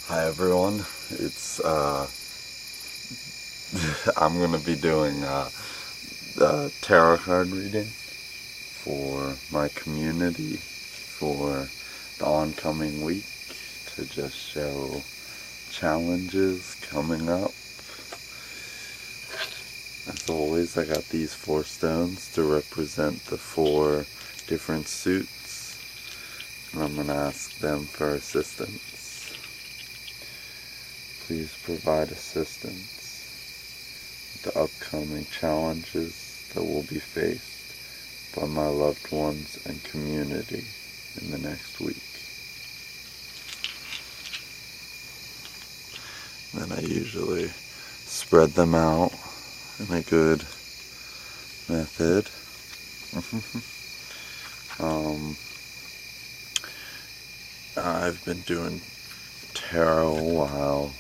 Hi everyone, it's I'm gonna be doing a tarot card reading for my community for the oncoming week to just show challenges coming up. As always, I got these 4 stones to represent the 4 different suits, and I'm gonna ask them for assistance. Please provide assistance with the upcoming challenges that will be faced by my loved ones and community in the next week. Then I usually spread them out in a good method. I've been doing tarot a while,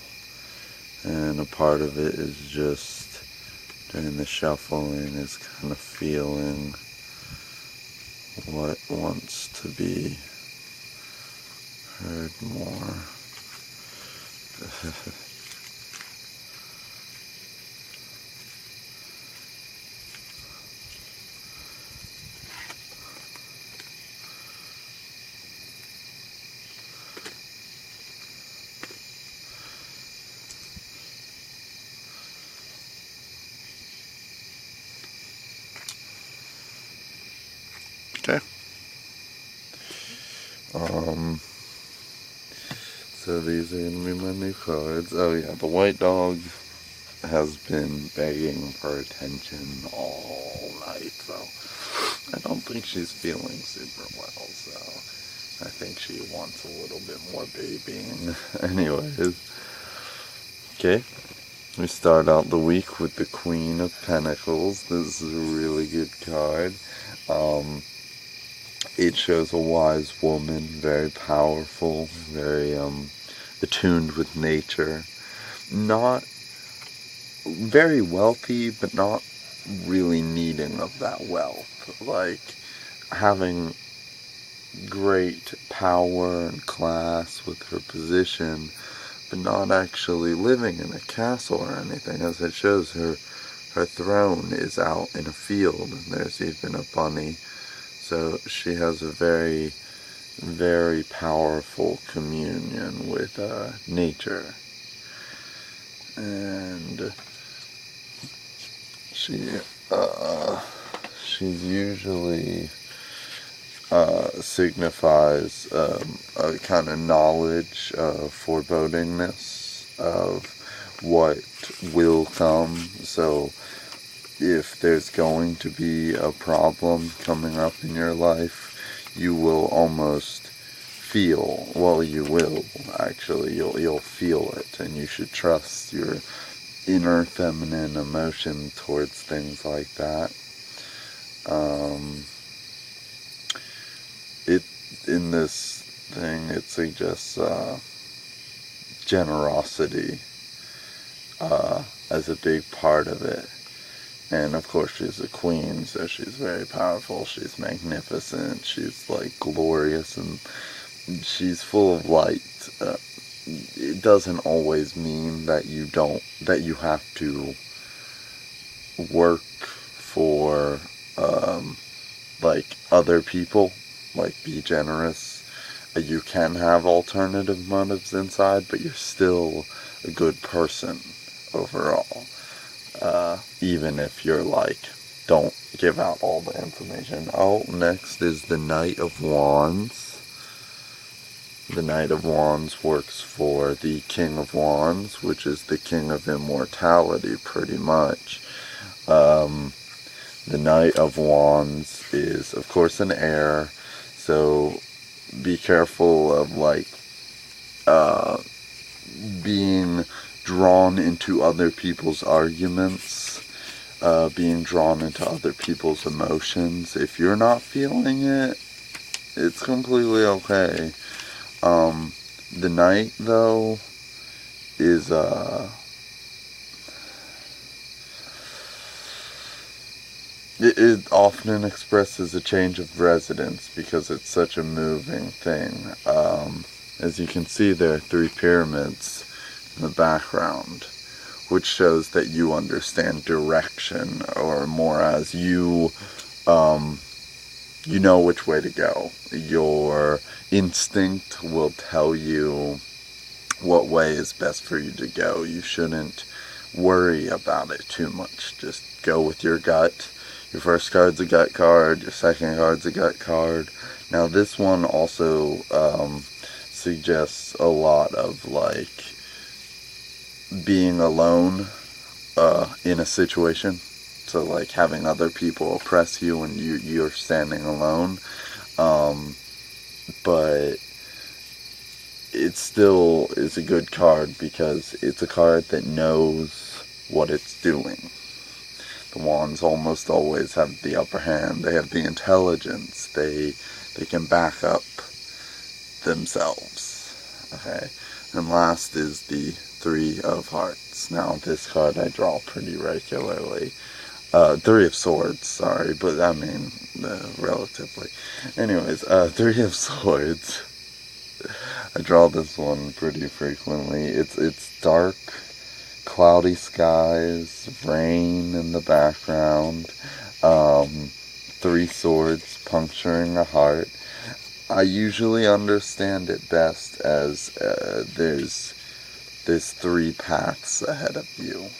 and a part of it is just during the shuffling is kind of feeling what wants to be heard more. Okay. So these are gonna be my new cards. Oh yeah, the white dog has been begging for attention all night, so I don't think she's feeling super well, so I think she wants a little bit more babying. Anyways, okay, we start out the week with the Queen of Pentacles. This is a really good card. It shows a wise woman, very powerful, very attuned with nature. Not very wealthy, but not really needing of that wealth. Like having great power and class with her position, but not actually living in a castle or anything. As it shows, her throne is out in a field, and there's even a bunny. So she has a very, very powerful communion with nature. And she's usually signifies a kind of knowledge of forebodingness of what will come. So if there's going to be a problem coming up in your life, you will almost feel, well, you will actually, you'll feel it, and you should trust your inner feminine emotion towards things like that. In this thing, it suggests generosity as a big part of it. And of course she's a queen, so she's very powerful, she's magnificent, she's like glorious, and she's full of light. It doesn't always mean that you have to work for like other people, like be generous. You can have alternative motives inside, but you're still a good person overall. Even if you're like, don't give out all the information. Oh, next is the Knight of Wands. The Knight of Wands works for the King of Wands, which is the King of Immortality, pretty much. The Knight of Wands is, of course, an heir, so be careful of, like, being drawn into other people's arguments, being drawn into other people's emotions. If you're not feeling it, it's completely okay. The Knight, though, is, it often expresses a change of residence because it's such a moving thing. As you can see, there are 3 pyramids in the background, which shows that you understand direction, or more as you know which way to go. Your instinct will tell you what way is best for you to go. You shouldn't worry about it too much. Just go with your gut. Your first card's a gut card, your second card's a gut card. Now this one also suggests a lot of like being alone in a situation. So like having other people oppress you and you're standing alone. But it still is a good card because it's a card that knows what it's doing. The wands almost always have the upper hand. They have the intelligence. They can back up themselves. Okay. And last is the 3 of Hearts. Now this card I draw pretty regularly. 3 of Swords, sorry, but I mean, relatively. Anyways, 3 of Swords. I draw this one pretty frequently. It's dark, cloudy skies, rain in the background, 3 swords puncturing a heart. I usually understand it best as there's 3 paths ahead of you.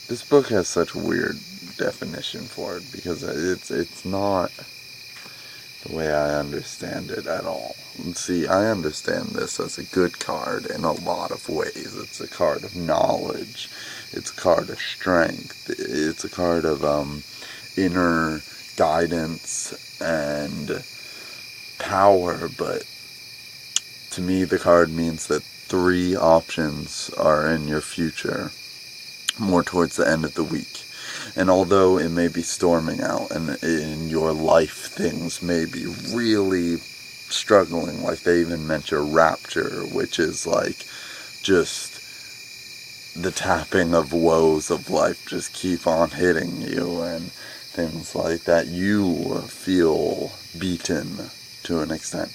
This book has such a weird definition for it because it's not the way I understand it at all. See, I understand this as a good card in a lot of ways. It's a card of knowledge. It's a card of strength. It's a card of inner guidance and power, but to me the card means that 3 options are in your future, more towards the end of the week. And although it may be storming out and in your life things may be really struggling, like they even mention rapture, which is like just the tapping of woes of life just keep on hitting you and things like that, you feel beaten to an extent.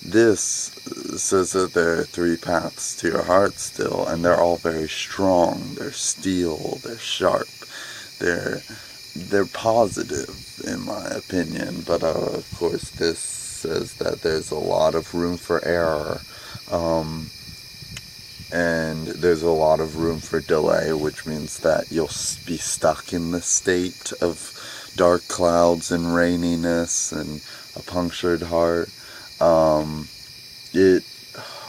This says that there are 3 paths to your heart still, and they're all very strong. They're steel, they're sharp, they're positive in my opinion, but of course this says that there's a lot of room for error, and there's a lot of room for delay, which means that you'll be stuck in the state of dark clouds and raininess and a punctured heart.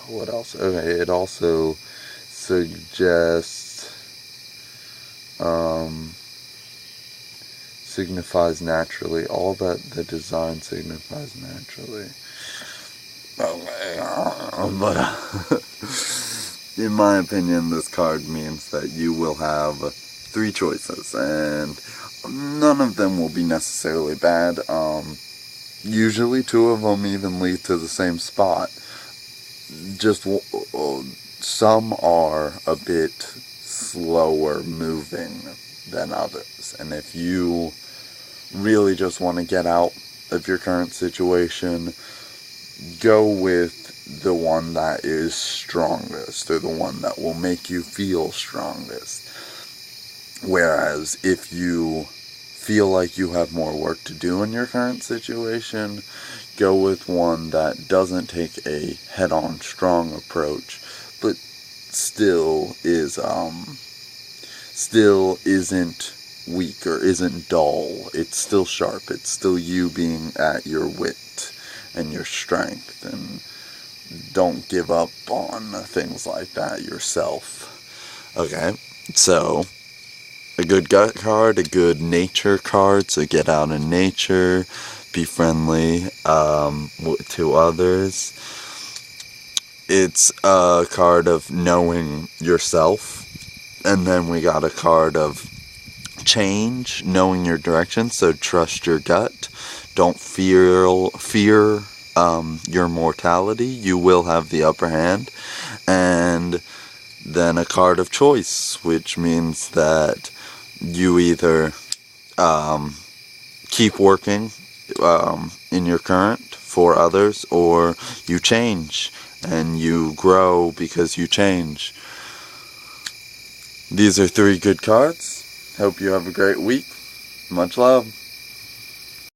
What else? Okay, it also suggests, signifies naturally. All that the design signifies naturally. Okay, but in my opinion, this card means that you will have 3 choices, and none of them will be necessarily bad. Usually 2 of them even lead to the same spot. Just some are a bit slower moving than others. And if you really just want to get out of your current situation, go with the one that is strongest, or the one that will make you feel strongest. Whereas if you feel like you have more work to do in your current situation, go with one that doesn't take a head-on strong approach, but still isn't weak or isn't dull. It's still sharp. It's still you being at your wit and your strength, and don't give up on things like that yourself. Okay, so a good gut card, a good nature card, so get out in nature, be friendly to others. It's a card of knowing yourself, and then we got a card of change, knowing your direction, so trust your gut, don't fear your mortality, you will have the upper hand. And then a card of choice, which means that you either keep working in your current for others, or you change and you grow because you change. These are 3 good cards. Hope you have a great week. Much love.